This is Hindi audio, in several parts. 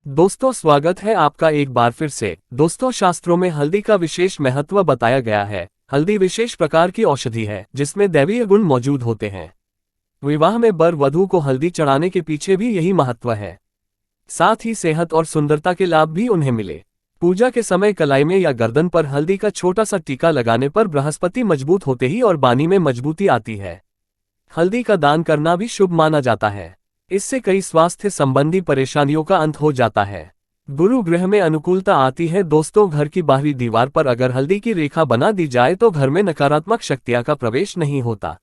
दोस्तों, स्वागत है आपका एक बार फिर से। दोस्तों, शास्त्रों में हल्दी का विशेष महत्व बताया गया है। हल्दी विशेष प्रकार की औषधि है जिसमें दैवीय गुण मौजूद होते हैं। विवाह में वर वधू को हल्दी चढ़ाने के पीछे भी यही महत्व है। साथ ही सेहत और सुंदरता के लाभ भी उन्हें मिले। पूजा के समय कलाई में या गर्दन पर हल्दी का छोटा सा टीका लगाने पर बृहस्पति मजबूत होते ही और वाणी में मजबूती आती है। हल्दी का दान करना भी शुभ माना जाता है। इससे कई स्वास्थ्य संबंधी परेशानियों का अंत हो जाता है। गुरु ग्रह में अनुकूलता आती है। दोस्तों, घर की बाहरी दीवार पर अगर हल्दी की रेखा बना दी जाए तो घर में नकारात्मक शक्तियां का प्रवेश नहीं होता।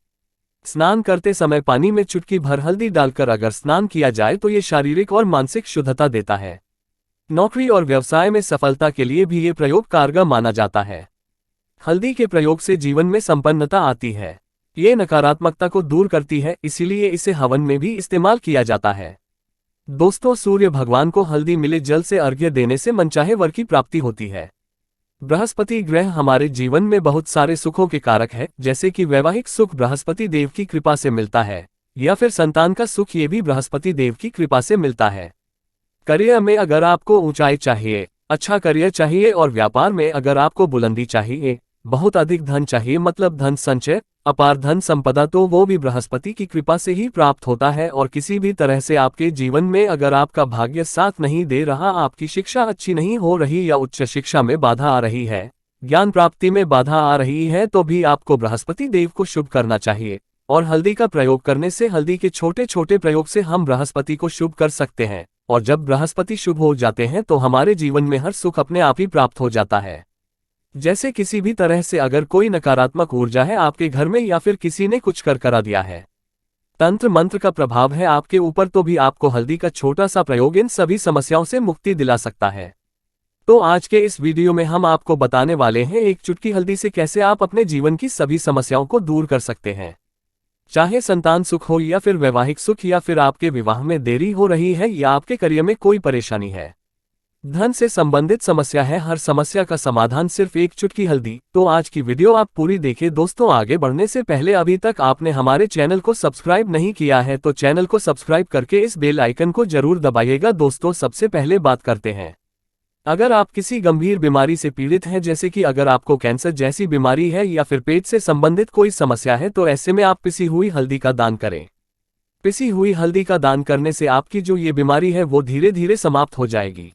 स्नान करते समय पानी में चुटकी भर हल्दी डालकर अगर स्नान किया जाए तो ये शारीरिक और मानसिक शुद्धता देता है। नौकरी और व्यवसाय में सफलता के लिए भी ये प्रयोग कारगर माना जाता है। हल्दी के प्रयोग से जीवन में संपन्नता आती है। ये नकारात्मकता को दूर करती है, इसीलिए इसे हवन में भी इस्तेमाल किया जाता है। दोस्तों, सूर्य भगवान को हल्दी मिले जल से अर्घ्य देने से मनचाहे वर की प्राप्ति होती है। बृहस्पति ग्रह हमारे जीवन में बहुत सारे सुखों के कारक है, जैसे कि वैवाहिक सुख बृहस्पति देव की कृपा से मिलता है, या फिर संतान का सुख ये भी बृहस्पति देव की कृपा से मिलता है। करियर में अगर आपको ऊंचाई चाहिए, अच्छा करियर चाहिए, और व्यापार में अगर आपको बुलंदी चाहिए, बहुत अधिक धन चाहिए, मतलब धन संचय, अपार धन संपदा, तो वो भी बृहस्पति की कृपा से ही प्राप्त होता है। और किसी भी तरह से आपके जीवन में अगर आपका भाग्य साथ नहीं दे रहा, आपकी शिक्षा अच्छी नहीं हो रही या उच्च शिक्षा में बाधा आ रही है, ज्ञान प्राप्ति में बाधा आ रही है, तो भी आपको बृहस्पति देव को शुभ करना चाहिए। और हल्दी का प्रयोग करने से, हल्दी के छोटे छोटे प्रयोग से हम बृहस्पति को शुभ कर सकते हैं। और जब बृहस्पति शुभ हो जाते हैं तो हमारे जीवन में हर सुख अपने आप ही प्राप्त हो जाता है। जैसे किसी भी तरह से अगर कोई नकारात्मक ऊर्जा है आपके घर में, या फिर किसी ने कुछ कर करा दिया है, तंत्र मंत्र का प्रभाव है आपके ऊपर, तो भी आपको हल्दी का छोटा सा प्रयोग इन सभी समस्याओं से मुक्ति दिला सकता है। तो आज के इस वीडियो में हम आपको बताने वाले हैं एक चुटकी हल्दी से कैसे आप अपने जीवन की सभी समस्याओं को दूर कर सकते हैं। चाहे संतान सुख हो, या फिर वैवाहिक सुख, या फिर आपके विवाह में देरी हो रही है, या आपके करियर में कोई परेशानी है, धन से संबंधित समस्या है, हर समस्या का समाधान सिर्फ एक चुटकी हल्दी। तो आज की वीडियो आप पूरी देखें। दोस्तों, आगे बढ़ने से पहले अभी तक आपने हमारे चैनल को सब्सक्राइब नहीं किया है तो चैनल को सब्सक्राइब करके इस बेल आइकन को जरूर दबाइएगा। दोस्तों, सबसे पहले बात करते हैं, अगर आप किसी गंभीर बीमारी से पीड़ित हैं, जैसे कि अगर आपको कैंसर जैसी बीमारी है या फिर पेट से संबंधित कोई समस्या है, तो ऐसे में आप पिसी हुई हल्दी का दान करें। पिसी हुई हल्दी का दान करने से आपकी जो ये बीमारी है वो धीरे धीरे समाप्त हो जाएगी।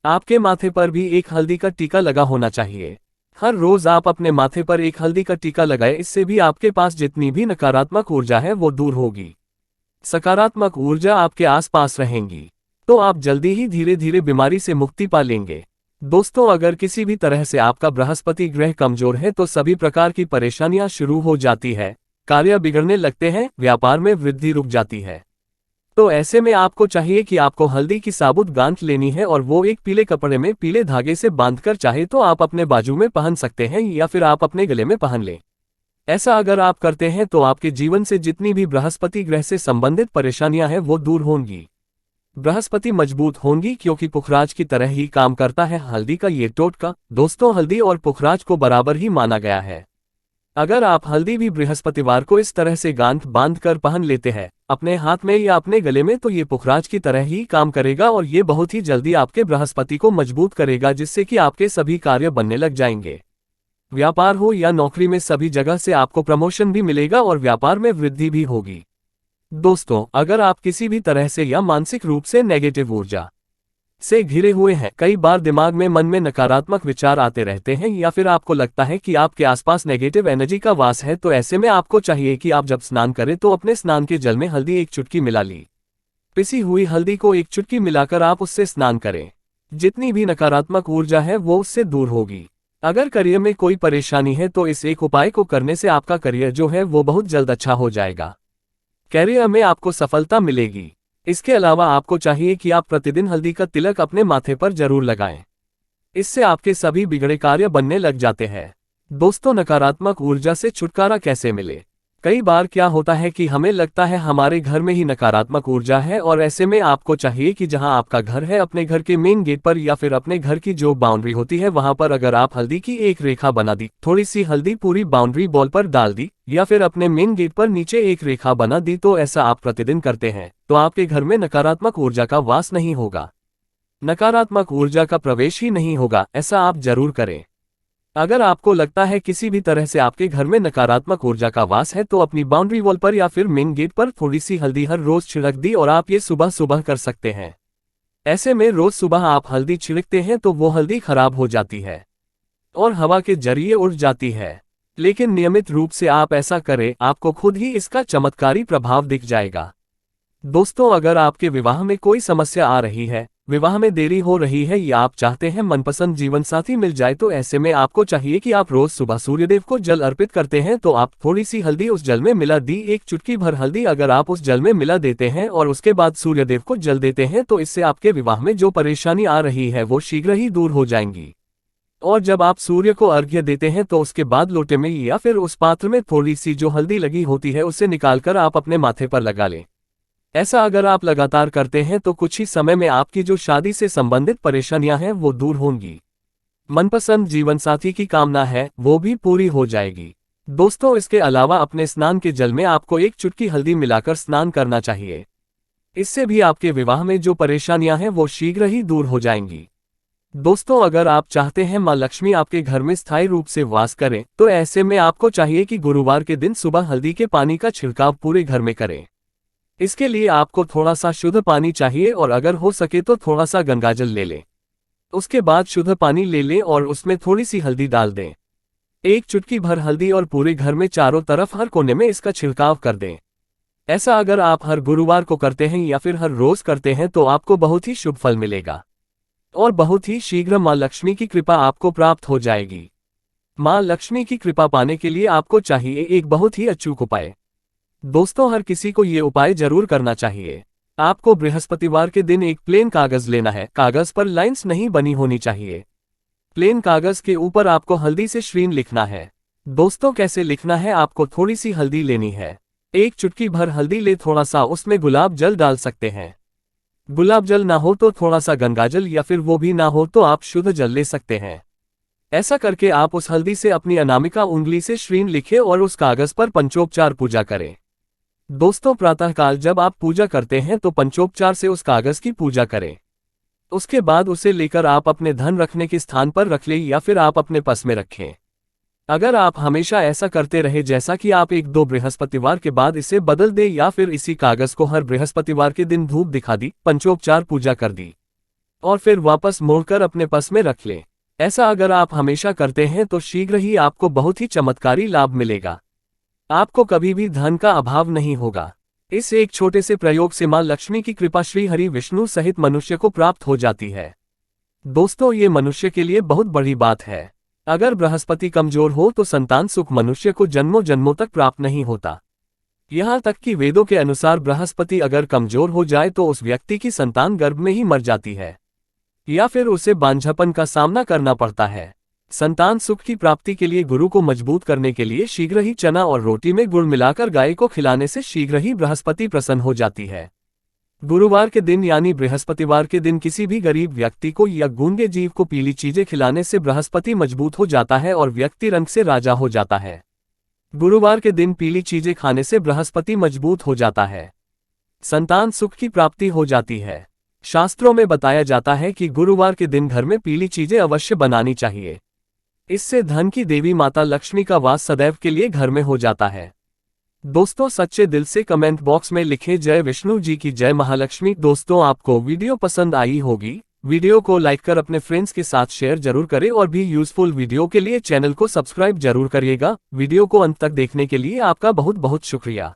आपके माथे पर भी एक हल्दी का टीका लगा होना चाहिए। हर रोज आप अपने माथे पर एक हल्दी का टीका लगाएं, इससे भी आपके पास जितनी भी नकारात्मक ऊर्जा है वो दूर होगी, सकारात्मक ऊर्जा आपके आसपास रहेंगी, तो आप जल्दी ही धीरे धीरे बीमारी से मुक्ति पा लेंगे। दोस्तों, अगर किसी भी तरह से आपका बृहस्पति ग्रह कमजोर है तो सभी प्रकार की परेशानियां शुरू हो जाती है, कार्य बिगड़ने लगते हैं, व्यापार में वृद्धि रुक जाती है। तो ऐसे में आपको चाहिए कि आपको हल्दी की साबुत गांठ लेनी है, और वो एक पीले कपड़े में पीले धागे से बांधकर चाहे तो आप अपने बाजू में पहन सकते हैं, या फिर आप अपने गले में पहन लें। ऐसा अगर आप करते हैं तो आपके जीवन से जितनी भी बृहस्पति ग्रह से संबंधित परेशानियां हैं वो दूर होंगी, बृहस्पति मजबूत होंगी, क्योंकि पुखराज की तरह ही काम करता है हल्दी का ये टोटका। दोस्तों, हल्दी और पुखराज को बराबर ही माना गया है। अगर आप हल्दी भी बृहस्पतिवार को इस तरह से गांठ बांध कर पहन लेते हैं अपने हाथ में या अपने गले में, तो ये पुखराज की तरह ही काम करेगा, और ये बहुत ही जल्दी आपके बृहस्पति को मजबूत करेगा, जिससे कि आपके सभी कार्य बनने लग जाएंगे। व्यापार हो या नौकरी में, सभी जगह से आपको प्रमोशन भी मिलेगा और व्यापार में वृद्धि भी होगी। दोस्तों, अगर आप किसी भी तरह से या मानसिक रूप से नेगेटिव ऊर्जा से घिरे हुए हैं, कई बार दिमाग में, मन में नकारात्मक विचार आते रहते हैं, या फिर आपको लगता है कि आपके आसपास नेगेटिव एनर्जी का वास है, तो ऐसे में आपको चाहिए कि आप जब स्नान करें तो अपने स्नान के जल में हल्दी एक चुटकी मिला ली। पिसी हुई हल्दी को एक चुटकी मिलाकर आप उससे स्नान करें। जितनी भी नकारात्मक ऊर्जा है वो उससे दूर होगी। अगर करियर में कोई परेशानी है तो इस एक उपाय को करने से आपका करियर जो है वो बहुत जल्द अच्छा हो जाएगा, करियर में आपको सफलता मिलेगी। इसके अलावा आपको चाहिए कि आप प्रतिदिन हल्दी का तिलक अपने माथे पर जरूर लगाएं। इससे आपके सभी बिगड़े कार्य बनने लग जाते हैं। दोस्तों, नकारात्मक ऊर्जा से छुटकारा कैसे मिले? कई बार क्या होता है कि हमें लगता है हमारे घर में ही नकारात्मक ऊर्जा है, और ऐसे में आपको चाहिए कि जहां आपका घर है, अपने घर के मेन गेट पर या फिर अपने घर की जो बाउंड्री होती है वहां पर अगर आप हल्दी की एक रेखा बना दी, थोड़ी सी हल्दी पूरी बाउंड्री बॉल पर डाल दी, या फिर अपने मेन गेट पर नीचे एक रेखा बना दी, तो ऐसा आप प्रतिदिन करते हैं तो आपके घर में नकारात्मक ऊर्जा का वास नहीं होगा। नकारात्मक ऊर्जा का प्रवेश ही नहीं होगा, ऐसा आप जरूर करें। अगर आपको लगता है किसी भी तरह से आपके घर में नकारात्मक ऊर्जा का वास है तो अपनी बाउंड्री वॉल पर या फिर मेन गेट पर थोड़ी सी हल्दी हर रोज छिड़क दी, और आप ये सुबह सुबह कर सकते हैं। ऐसे में रोज सुबह आप हल्दी छिड़कते हैं तो वो हल्दी खराब हो जाती है और हवा के जरिए उड़ जाती है। लेकिन नियमित रूप से आप ऐसा करें, आपको खुद ही इसका चमत्कारी प्रभाव दिख जाएगा। दोस्तों, अगर आपके विवाह में कोई समस्या आ रही है, विवाह में देरी हो रही है या आप चाहते हैं मनपसंद जीवन साथी मिल जाए, तो ऐसे में आपको चाहिए कि आप रोज सुबह सूर्यदेव को जल अर्पित करते हैं तो आप थोड़ी सी हल्दी उस जल में मिला दी, एक चुटकी भर हल्दी अगर आप उस जल में मिला देते हैं और उसके बाद सूर्यदेव को जल देते हैं तो इससे आपके विवाह में जो परेशानी आ रही है वो शीघ्र ही दूर हो जाएंगी। और जब आप सूर्य को अर्घ्य देते हैं तो उसके बाद लोटे में या फिर उस पात्र में थोड़ी सी जो हल्दी लगी होती है उसे निकालकर आप अपने माथे पर लगा लें। ऐसा अगर आप लगातार करते हैं तो कुछ ही समय में आपकी जो शादी से संबंधित परेशानियां हैं वो दूर होंगी। मनपसंद जीवनसाथी की कामना है वो भी पूरी हो जाएगी। दोस्तों, इसके अलावा अपने स्नान के जल में आपको एक चुटकी हल्दी मिलाकर स्नान करना चाहिए। इससे भी आपके विवाह में जो परेशानियां हैं वो शीघ्र ही दूर हो जाएंगी। दोस्तों, अगर आप चाहते हैं मां लक्ष्मी आपके घर में स्थायी रूप से वास करें तो ऐसे में आपको चाहिए कि गुरुवार के दिन सुबह हल्दी के पानी का छिड़काव पूरे घर में करें। इसके लिए आपको थोड़ा सा शुद्ध पानी चाहिए और अगर हो सके तो थोड़ा सा गंगाजल ले लें। उसके बाद शुद्ध पानी ले लें और उसमें थोड़ी सी हल्दी डाल दें, एक चुटकी भर हल्दी, और पूरे घर में चारों तरफ हर कोने में इसका छिड़काव कर दें। ऐसा अगर आप हर गुरुवार को करते हैं या फिर हर रोज करते हैं तो आपको बहुत ही शुभ फल मिलेगा और बहुत ही शीघ्र मां लक्ष्मी की कृपा आपको प्राप्त हो जाएगी। मां लक्ष्मी की कृपा पाने के लिए आपको चाहिए एक बहुत ही अचूक उपाय। दोस्तों, हर किसी को ये उपाय जरूर करना चाहिए। आपको बृहस्पतिवार के दिन एक प्लेन कागज लेना है। कागज पर लाइंस नहीं बनी होनी चाहिए। प्लेन कागज के ऊपर आपको हल्दी से श्रीन लिखना है। दोस्तों, कैसे लिखना है, आपको थोड़ी सी हल्दी लेनी है, एक चुटकी भर हल्दी ले, थोड़ा सा उसमें गुलाब जल डाल सकते हैं। गुलाब जल ना हो तो थोड़ा सा गंगाजल, या फिर वो भी ना हो तो आप शुद्ध जल ले सकते हैं। ऐसा करके आप उस हल्दी से अपनी अनामिका उंगली से श्रीन लिखें और उस कागज पर पंचोपचार पूजा करें। दोस्तों, प्रातःकाल जब आप पूजा करते हैं तो पंचोपचार से उस कागज की पूजा करें। उसके बाद उसे लेकर आप अपने धन रखने के स्थान पर रख लें या फिर आप अपने पर्स में रखें। अगर आप हमेशा ऐसा करते रहे, जैसा कि आप एक दो बृहस्पतिवार के बाद इसे बदल दें या फिर इसी कागज को हर बृहस्पतिवार के दिन धूप दिखा दी, पंचोपचार पूजा कर दी और फिर वापस मोड़कर अपने पर्स में रख लें। ऐसा अगर आप हमेशा करते हैं तो शीघ्र ही आपको बहुत ही चमत्कारी लाभ मिलेगा। आपको कभी भी धन का अभाव नहीं होगा। इस एक छोटे से प्रयोग से मां लक्ष्मी की कृपा श्री हरि विष्णु सहित मनुष्य को प्राप्त हो जाती है। दोस्तों, ये मनुष्य के लिए बहुत बड़ी बात है। अगर बृहस्पति कमजोर हो तो संतान सुख मनुष्य को जन्मों जन्मों तक प्राप्त नहीं होता। यहाँ तक कि वेदों के अनुसार बृहस्पति अगर कमजोर हो जाए तो उस व्यक्ति की संतान गर्भ में ही मर जाती है या फिर उसे बांझपन का सामना करना पड़ता है। संतान सुख की प्राप्ति के लिए गुरु को मजबूत करने के लिए शीघ्र ही चना और रोटी में गुड़ मिलाकर गाय को खिलाने से शीघ्र ही बृहस्पति प्रसन्न हो जाती है। गुरुवार के दिन यानी बृहस्पतिवार के दिन किसी भी गरीब व्यक्ति को या गूंगे जीव को पीली चीजें खिलाने से बृहस्पति मजबूत हो जाता है और व्यक्ति रंग से राजा हो जाता है। गुरुवार के दिन पीली चीजें खाने से बृहस्पति मजबूत हो जाता है, संतान सुख की प्राप्ति हो जाती है। शास्त्रों में बताया जाता है कि गुरुवार के दिन घर में पीली चीजें अवश्य बनानी चाहिए। इससे धन की देवी माता लक्ष्मी का वास सदैव के लिए घर में हो जाता है। दोस्तों, सच्चे दिल से कमेंट बॉक्स में लिखें जय विष्णु जी की जय महालक्ष्मी। दोस्तों, आपको वीडियो पसंद आई होगी। वीडियो को लाइक कर अपने फ्रेंड्स के साथ शेयर जरूर करें और भी यूजफुल वीडियो के लिए चैनल को सब्सक्राइब जरूर करिएगा। वीडियो को अंत तक देखने के लिए आपका बहुत बहुत शुक्रिया।